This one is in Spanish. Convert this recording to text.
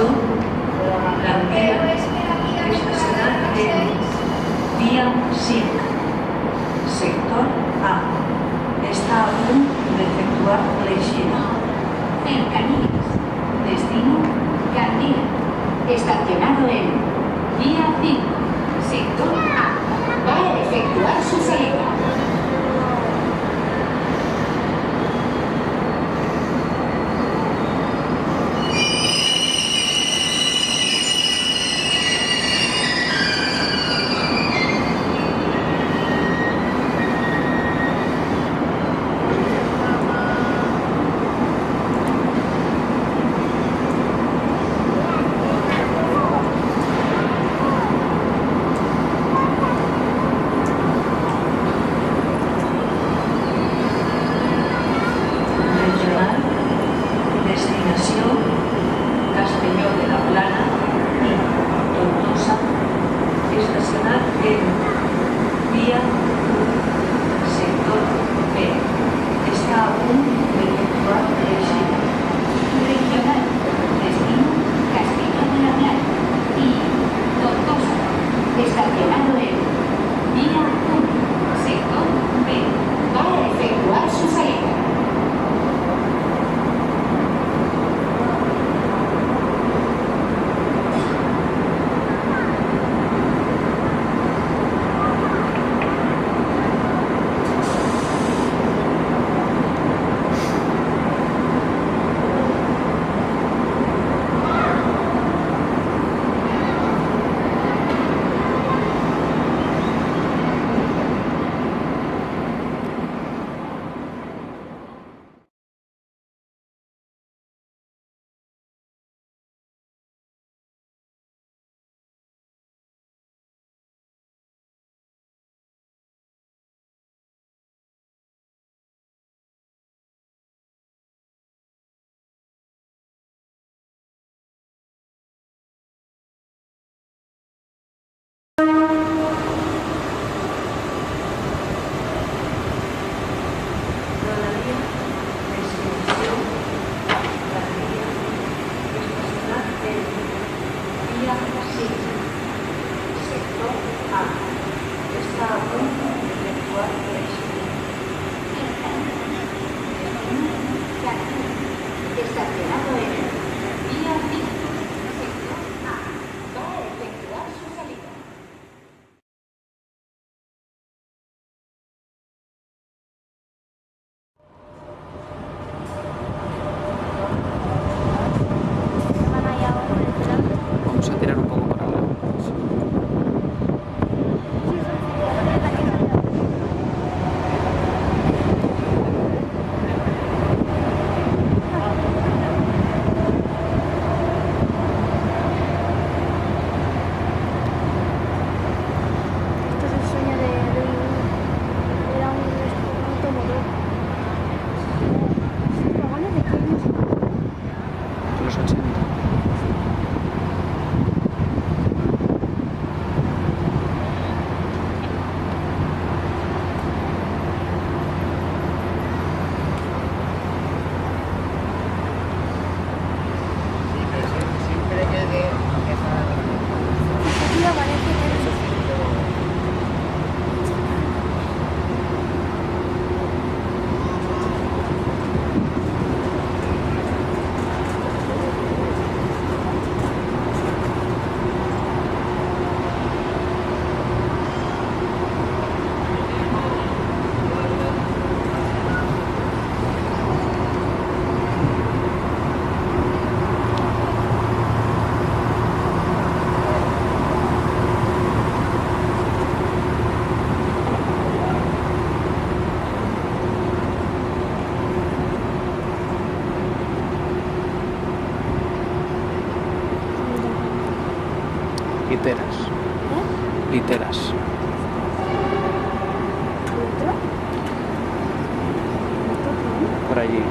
la vía estacional en vía SIC, sector A. Está a punto de efectuar l'eixida. Cercanías. Destino, Gandía. Estacionado en vía 5, sector A. Va a efectuar su salida. Regional, destinació Castelló de la Plana i Tortosa, estacionat en vía sector B. Està a punt d'efectuar l'eixida. Regional. Destino, Castillo de la Plana y Tortosa. Estacionado en vía 1, sector B. Va a efectuar su salida. Rodalía, destinació Gandía, estacionat en vía 5, sector A. Està a punt d'efectuar l'eixida. Estacionado en vía 5, sector A. Va a efectuar su salida. Vamos a tirar un poco para abajo. Esto es el sueño de era un automotor. ¿Esos vagones de qué años son? De los 80. Aquí aparece eso. Literas. Literas. ¿Y otro? Por allí.